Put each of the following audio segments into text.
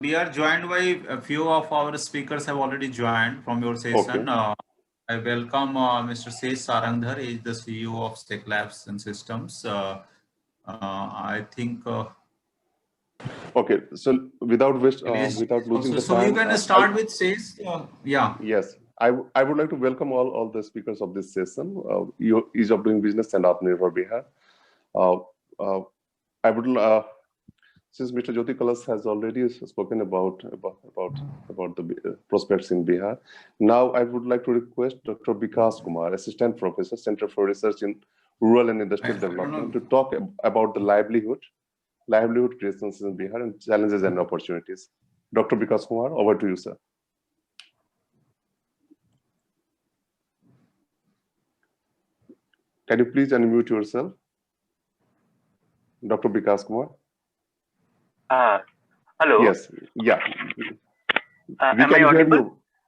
We are joined by a few of our speakers have already joined from your Okay. session. I welcome Mr. Sej Sarangdhar. He is the CEO of Stec Labs and Systems. I think Okay. So please without losing also. the So you time, can start with Sej. Yeah. yes, I would like to welcome all the speakers of this session. Ease of doing business and Atmanirbhar Bihar. Uh, uh, I would since Mr. Jyoti Kalas has already spoken about the prospects in Bihar. Now I would like to request Dr. Vikas Kumar, Assistant Professor, Center for Research in Rural and Industrial I don't Development, know. to talk about the livelihood creations in Bihar and challenges and opportunities. Dr. Vikas Kumar, over to you, sir. Can you please unmute yourself, Dr. Vikas Kumar? Hello. Yes, yeah. We Am I can hear audible?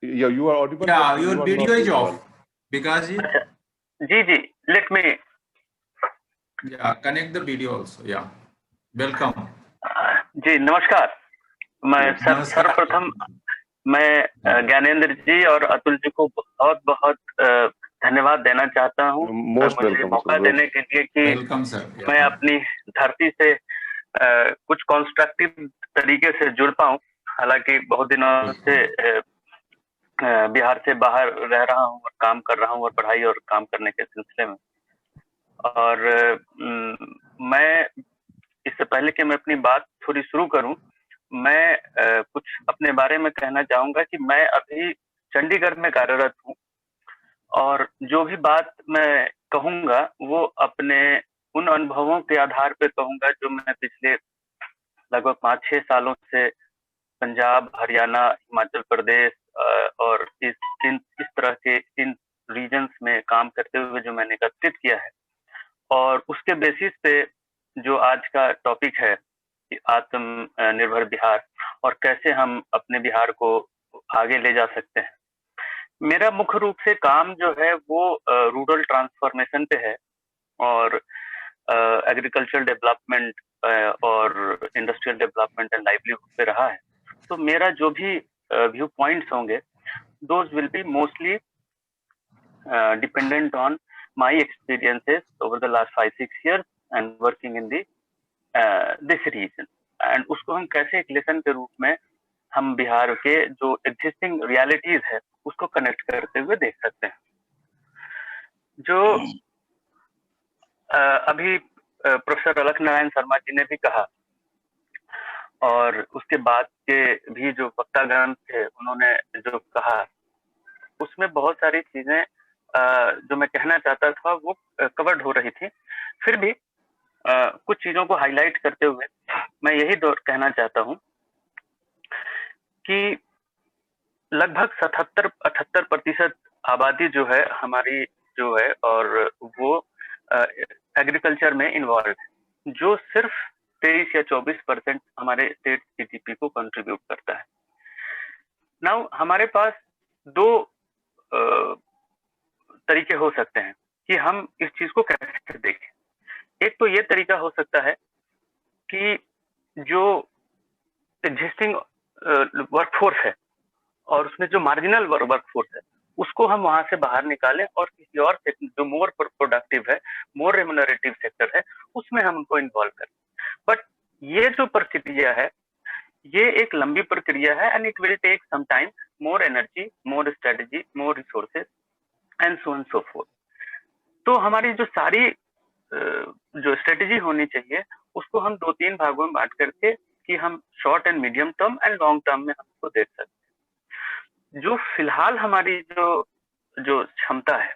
you. Yeah, you are audible, Yeah, but your you are video not is off. visible. Because ji, let me. yeah, connect the video also. Yeah. Welcome. जी नमस्कार. मैं Yes. सर्वप्रथम मैं ज्ञानेंद्र जी और अतुल जी को बहुत बहुत धन्यवाद देना चाहता हूँ Most मुझे welcome, मौका sir. देने के लिए कि Welcome, sir. मैं अपनी धरती से कुछ कंस्ट्रक्टिव तरीके से जुड़ पाऊँ. हालांकि बहुत दिनों से बिहार से बाहर रह रहा हूँ और काम कर रहा हूँ और पढ़ाई और काम करने के सिलसिले में. और मैं इससे पहले कि मैं अपनी बात थोड़ी शुरू करूं, मैं कुछ अपने बारे में कहना चाहूंगा कि मैं अभी चंडीगढ़ में कार्यरत हूं और जो भी बात मैं कहूंगा वो अपने उन अनुभवों के आधार पर कहूंगा जो मैं पिछले लगभग 5-6 सालों से पंजाब, हरियाणा, हिमाचल प्रदेश और इस तरह के इन रीजन्स में काम करते हुए जो मैंने एकत्रित किया है, और उसके बेसिस पे जो आज का टॉपिक है कि आत्मनिर्भर बिहार और कैसे हम अपने बिहार को आगे ले जा सकते हैं. मेरा मुख्य रूप से काम जो है वो रूरल ट्रांसफॉर्मेशन पे है और एग्रीकल्चर डेवलपमेंट और इंडस्ट्रियल डेवलपमेंट एंड लाइवलीहुड पे रहा है. तो मेरा जो भी व्यू पॉइंट्स होंगे, those will be mostly dependent on my experiences over the last 5-6 years and working in the this region. And उसको हम कैसे एक लेसन के रूप में हम बिहार के जो एग्जिस्टिंग रियलिटीज है उसको कनेक्ट करते हुए देख सकते हैं. जो अभी प्रोफेसर अलख नारायण शर्मा जी ने भी कहा और उसके बाद के भी जो वक्तागण थे उन्होंने जो कहा, उसमें बहुत सारी चीजें जो मैं कहना चाहता था वो कवर्ड हो रही थी. फिर भी कुछ चीजों को हाईलाइट करते हुए मैं यही कहना चाहता हूं कि लगभग 77-78% आबादी जो है हमारी जो है और वो एग्रीकल्चर में इन्वॉल्व है, जो सिर्फ 23 या 24% हमारे स्टेट जीडीपी को कंट्रीब्यूट करता है. नाउ हमारे पास दो तरीके हो सकते हैं कि हम इस चीज को कैसे देखें. एक तो ये तरीका हो सकता है कि जो एग्जिस्टिंग वर्कफोर्स है और उसमें जो मार्जिनल वर्कफोर्स है उसको हम वहां से बाहर निकालें और किसी और जो मोर प्रोडक्टिव है, मोर रेम्युनरेटिव सेक्टर है, उसमें हम उनको इन्वॉल्व करें. बट ये जो प्रक्रिया है ये एक लंबी प्रक्रिया है and it will take some time, more energy, more strategy, more resources and so and so forth. तो हमारी जो सारी जो स्ट्रेटेजी होनी चाहिए उसको हम 2-3 भागों में बांट करके कि हम short and medium term and long term में हम उसको देख सकते हैं. जो फिलहाल हमारी जो क्षमता है,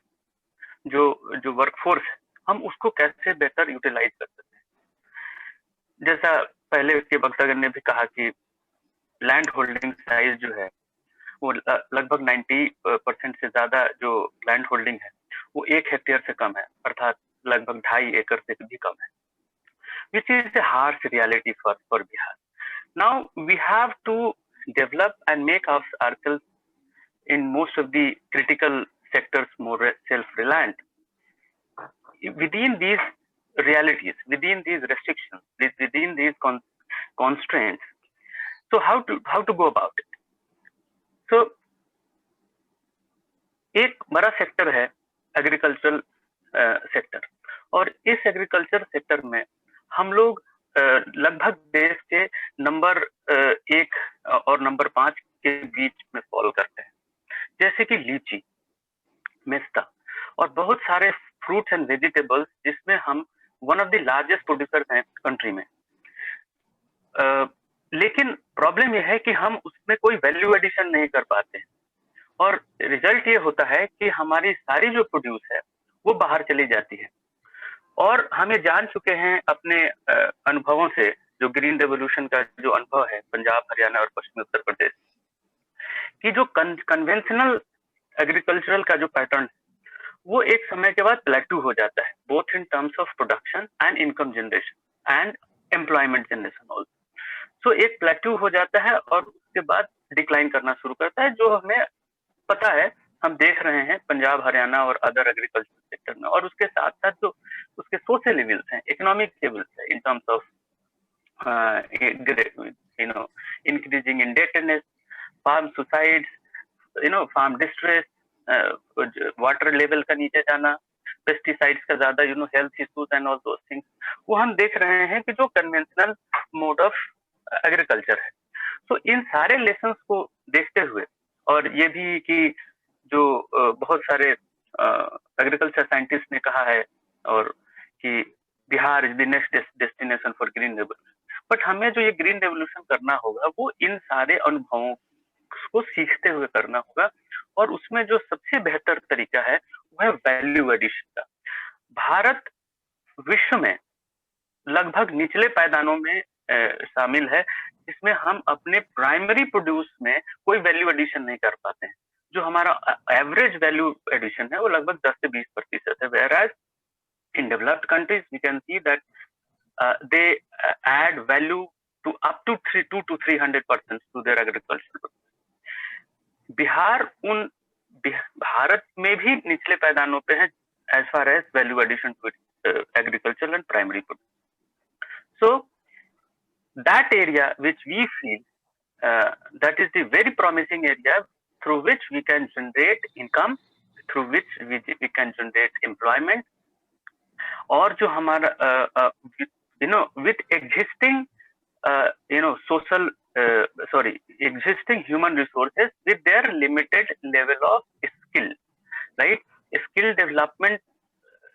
जो वर्कफोर्स है, हम उसको कैसे बेहतर यूटिलाइज कर सकते हैं. जैसा पहले के वक्तागण ने भी कहा कि लैंड होल्डिंग साइज जो है वो लगभग 90% से ज्यादा जो लैंड होल्डिंग है वो 1 हेक्टेयर से कम है, अर्थात लगभग 2.5 एकड़ से भी कम है, which is a harsh reality for Bihar. Now we have to develop and make ourselves in most of the critical sectors more self-reliant. Within these realities, within these restrictions, within these constraints, So how to go about it? So एक बड़ा sector है agricultural sector, और इस agriculture sector में हम लोग लगभग देश के नंबर 1 और नंबर 5 के बीच में फॉलो करते हैं, जैसे कि लीची, मेस्ता और बहुत सारे फ्रूट्स एंड वेजिटेबल्स, जिसमें हम one of the largest producer हैं कंट्री में। लेकिन प्रॉब्लम यह है कि हम उसमें कोई वैल्यू एडिशन नहीं कर पाते, और रिजल्ट ये होता है कि हमारी सारी जो प्रोड्यूस है वो बाहर चली जाती है। और हम ये जान चुके हैं अपने अनुभवों से, जो ग्रीन रेवोल्यूशन का जो अनुभव है पंजाब, हरियाणा और पश्चिमी उत्तर प्रदेश, कि जो कन्वेंशनल एग्रीकल्चरल का जो पैटर्न है वो एक समय के बाद प्लेटू हो जाता है, both in terms of production and income generation and employment generation also. So एक प्लेटू हो जाता है और उसके बाद डिक्लाइन करना शुरू करता है, जो हमें पता है, हम देख रहे हैं पंजाब, हरियाणा और अदर एग्रीकल्चर सेक्टर में। और उसके साथ साथ जो उसके सोशल लेवल्स हैं, इकोनॉमिक लेवल्स है, in terms of increasing indebtedness, farm suicides, farm distress, water level का नीचे जाना, पेस्टिसाइड्स का ज्यादा, health issues and all those things, वो हम देख रहे हैं कि जो कन्वेंशनल मोड ऑफ एग्रीकल्चर है। तो इन सारे लेसन्स को देखते हुए, और ये भी कि जो बहुत सारे एग्रीकल्चर साइंटिस्ट ने कहा है और कि Bihar is the next destination for green revolution, but हमें जो ये ग्रीन रेवोल्यूशन करना होगा वो इन सारे अनुभवों को सीखते हुए करना होगा, और उसमें जो सबसे बेहतर तरीका है वो है वैल्यू एडिशन का। भारत विश्व में लगभग निचले पायदानों में शामिल है, जिसमें हम अपने प्राइमरी प्रोड्यूस में कोई वैल्यू एडिशन नहीं कर पाते हैं। जो हमारा एवरेज वैल्यू एडिशन है वो लगभग 10 से 20% है, whereas in developed countries we can see that they add value to up to 2 to 300% to their agriculture. Bharat में भी निचले पैदानों पे है as far as value addition to agriculture and primary produce. So that area which we feel that is the very promising area through which we can generate income, through which we can generate employment, और जो हमारा with existing social existing human resources with their limited level of skill, right? Skill development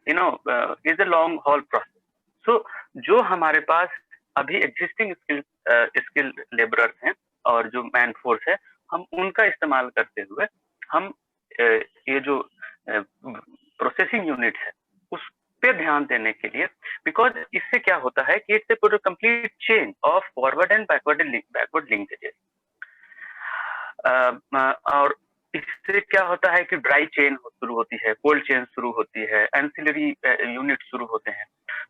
is a long haul process. So जो हमारे पास अभी existing skill laborers हैं और जो man force है, हम उनका इस्तेमाल करते हुए हम ये जो प्रोसेसिंग यूनिट है उस पे ध्यान देने के लिए, बिकॉज इससे क्या होता है कि it's a complete chain of forward and backward linkages. और इससे क्या होता है कि ड्राई चेन शुरू होती है, कोल्ड चेन शुरू होती है, एंसिलरी यूनिट शुरू होते हैं।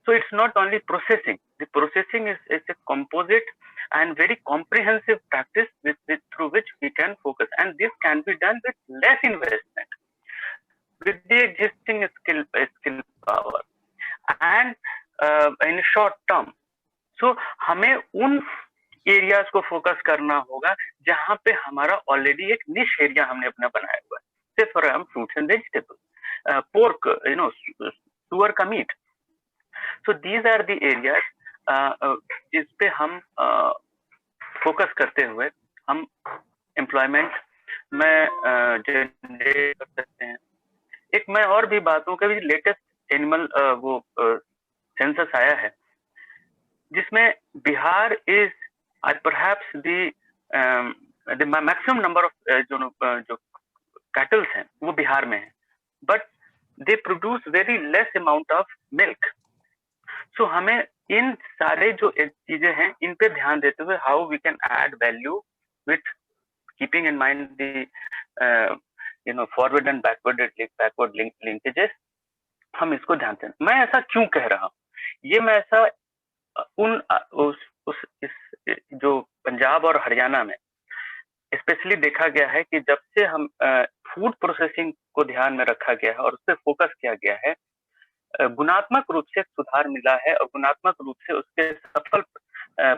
So it's not only processing, the processing is a composite and very comprehensive practice through which we can focus, and this can be done with less investment with the existing skill power and in short term. So हमें उन areas को focus करना होगा जहां पे हमारा already एक निश एरिया हमने अपना बनाया हुआ है, say for example fruits and vegetables, pork, सुअर का मीट। So these are the areas जिस पे हम फोकस करते हुए हम एम्प्लॉयमेंट में जनरेट कर सकते हैं। एक मैं और भी बातों का भी लेटेस्ट एनिमल वो सेंसस आया है जिसमें Bihar is perhaps the maximum number of जो कैटल्स हैं वो बिहार में है, but they produce very less amount of milk. So हमें इन सारे जो चीजें हैं इन पे ध्यान देते हुए how we can add value with keeping in mind the forward and backward linkages, हम इसको ध्यान दें। मैं ऐसा क्यों कह रहा हूँ, ये मैं ऐसा इस जो पंजाब और हरियाणा में स्पेशली देखा गया है कि जब से हम फूड प्रोसेसिंग को ध्यान में रखा गया है और उस पर फोकस किया गया है, गुणात्मक रूप से सुधार मिला है और गुणात्मक रूप से उसके सफल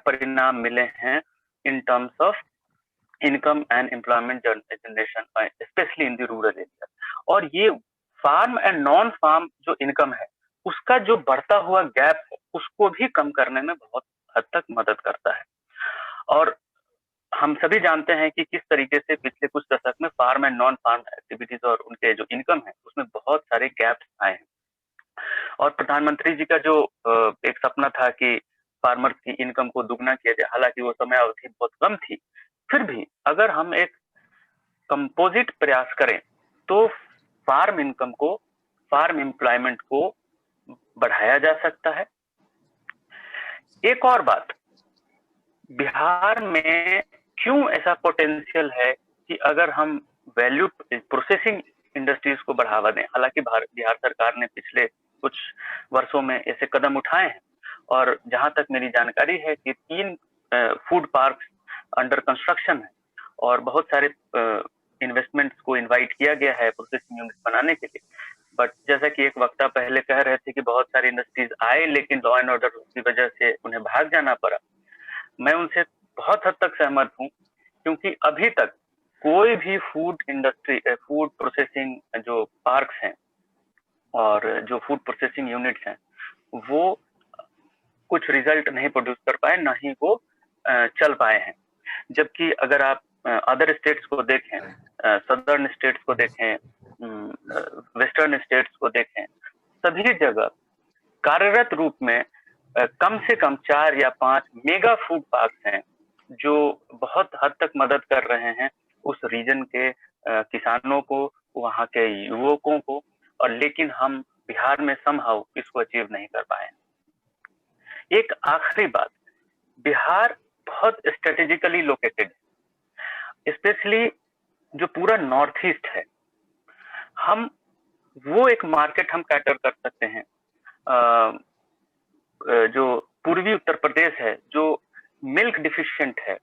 परिणाम मिले हैं। in terms of income and employment generation, especially in the rural area. और ये फार्म एंड नॉन फार्म जो इनकम है उसका जो बढ़ता हुआ गैप है उसको भी कम करने में बहुत हद तक मदद करता है। और हम सभी जानते हैं कि किस तरीके से पिछले कुछ दशक में farm and non farm activities और उनके जो इनकम है उसमें बहुत सारे गैप्स आए हैं। और प्रधानमंत्री जी का जो एक सपना था कि फार्मर्स की इनकम को दुगना किया जाए, हालांकि वो समय अवधि बहुत कम थी, फिर भी अगर हम एक कंपोजिट प्रयास करें तो फार्म इनकम को, फार्म एम्प्लॉयमेंट को बढ़ाया जा सकता है। एक और बात, बिहार में क्यों ऐसा पोटेंशियल है कि अगर हम वैल्यू प्रोसेसिंग इंडस्ट्रीज को बढ़ावा दें, हालांकि बिहार सरकार ने पिछले कुछ वर्षों में ऐसे कदम उठाए हैं और जहां तक मेरी जानकारी है कि 3 फूड पार्क्स अंडर कंस्ट्रक्शन है और बहुत सारे इन्वेस्टमेंट्स को इनवाइट किया गया है प्रोसेसिंग यूनिट बनाने के लिए। बट जैसा कि एक वक्ता पहले कह रहे थे कि बहुत सारे इंडस्ट्रीज आए लेकिन लॉ एंड ऑर्डर की वजह से उन्हें भाग जाना पड़ा। मैं उनसे बहुत हद तक सहमत हूँ, क्योंकि अभी तक कोई भी फूड इंडस्ट्री, फूड प्रोसेसिंग जो पार्क्स हैं और जो फूड प्रोसेसिंग यूनिट्स हैं वो कुछ रिजल्ट नहीं प्रोड्यूस कर पाए, ना ही वो चल पाए हैं। जबकि अगर आप अदर स्टेट्स को देखें, सदर्न स्टेट्स को देखें, वेस्टर्न स्टेट्स को देखें, सभी जगह कार्यरत रूप में कम से कम 4 या 5 मेगा फूड पार्क्स हैं जो बहुत हद तक मदद कर रहे हैं उस रीजन के किसानों को, वहाँ के युवकों को, और लेकिन हम बिहार में समहाउ इसको अचीव नहीं कर पाए। एक आखिरी बात, बिहार बहुत स्ट्रेटेजिकली लोकेटेड है, स्पेशली जो पूरा नॉर्थ ईस्ट है, हम वो एक मार्केट हम कैटर कर सकते हैं। जो पूर्वी उत्तर प्रदेश है जो मिल्क डिफिशिएंट है,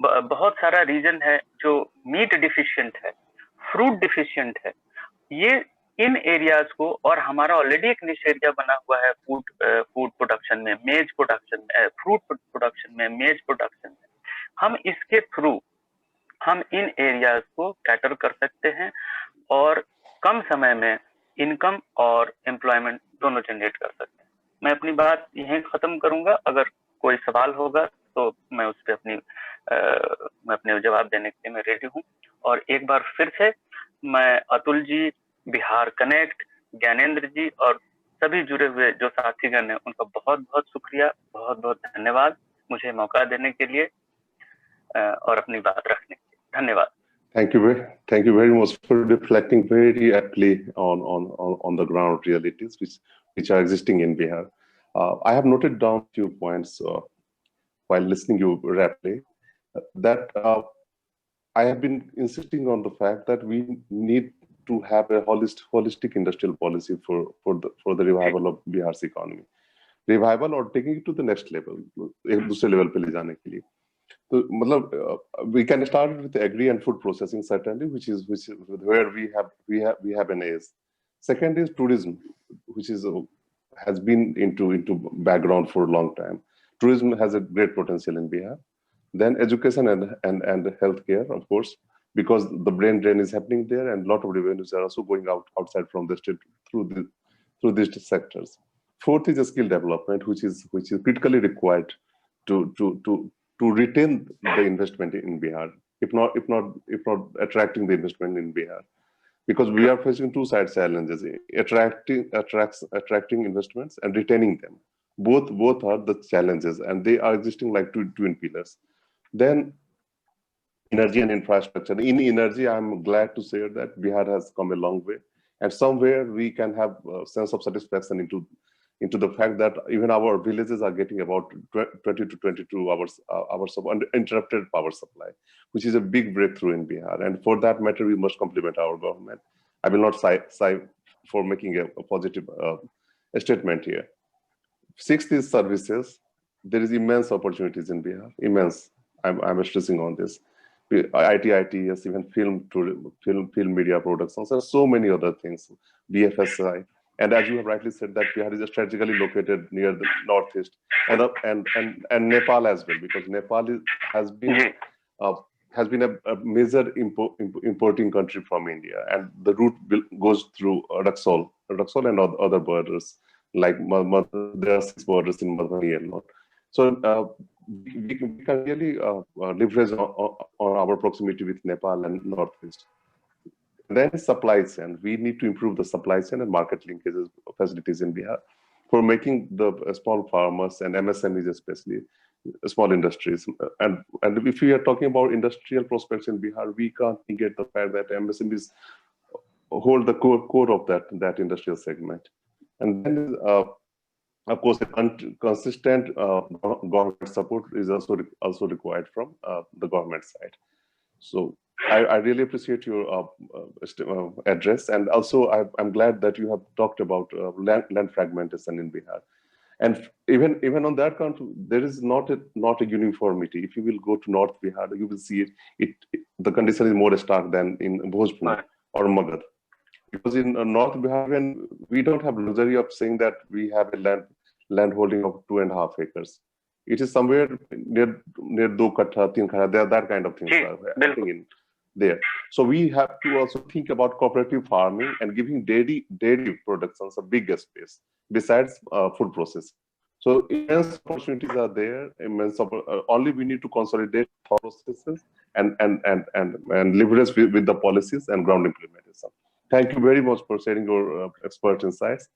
बहुत सारा रीजन है जो मीट डिफिशिएंट है, फ्रूट डिफिशिएंट है, ये इन एरियाज को, और हमारा ऑलरेडी एक निश एरिया बना हुआ है फूड प्रोडक्शन में, मेज प्रोडक्शन में, फ्रूट प्रोडक्शन में, मेज प्रोडक्शन में, हम इसके थ्रू हम इन एरियाज को कैटर कर सकते हैं और कम समय में इनकम और एम्प्लॉयमेंट दोनों जनरेट कर सकते हैं। मैं अपनी बात यहीं खत्म करूंगा, अगर कोई सवाल होगा तो मैं उस पर मैं अपने जवाब देने के लिए मैं रेडी हूँ। और एक बार फिर से मैं अतुल जी, बिहार कनेक्ट, ज्ञानेंद्र जी और सभी जुड़े हुए जो साथीगण हैं उनका बहुत बहुत शुक्रिया, बहुत बहुत धन्यवाद मुझे मौका देने के लिए और अपनी बात रखने के लिए। धन्यवाद। Thank you very much for reflecting very aptly on the ground realities which are existing in Bihar. I have noted down a few points while listening you rapidly. That I have been insisting on the fact that we need to have a holistic industrial policy for the revival of Bihar's economy. Revival or taking it to the next level, एक दूसरे level पे ले जाने के लिए। तो मतलब we can start with agri and food processing certainly, which is where we have an ace. Second is tourism, which has been into background for a long time. Tourism has a great potential in Bihar. Then education and healthcare, of course, because the brain drain is happening there, and a lot of revenues are also going outside from the state through these sectors. Fourth is a skill development, which is critically required to retain the investment in Bihar, if not attracting the investment in Bihar, because we are facing two side challenges: attracting investments and retaining them. Both are the challenges, and they are existing like twin pillars. Then energy and infrastructure. In energy, I'm glad to say that Bihar has come a long way, and somewhere we can have a sense of satisfaction into the fact that even our villages are getting about 20 to 22 hours of uninterrupted power supply, which is a big breakthrough in Bihar. And for that matter, we must compliment our government. I will not sigh for making a positive statement here. Sixth is services. There is immense opportunities in Bihar, immense. I'm stressing on this. ITS, even film media productions, and so many other things, BFSI. And as you have rightly said, that Bihar is strategically located near the northeast, and Nepal as well, because Nepal has been a major importing country from India, and the route goes through Raxaul and other borders, like there are 6 borders in Madhubani alone. So we can really leverage on our proximity with Nepal and Northeast. Then supply chain. We need to improve the supply chain and market linkages facilities in Bihar for making the small farmers and MSMEs, especially small industries. And if we are talking about industrial prospects in Bihar, we can't negate the fact that MSMEs hold the core of that industrial segment. And then, of course, consistent government support is also required from the government side. So I really appreciate your address, and also I'm glad that you have talked about land fragmentation in Bihar. And even on that count, there is not a uniformity. If you will go to North Bihar, you will see the condition is more stark than in Bhojpur or Magad. Because in North Bihar, when we don't have luxury of saying that we have a land holding of 2.5 acres. It is somewhere near 2 kattha, 3 kattha, that kind of things are happening in there. So we have to also think about cooperative farming and giving dairy productions a bigger space besides food processing. So immense opportunities are there. Only we need to consolidate processes and leverage with the policies and ground implementation. Thank you very much for sharing your expert insights.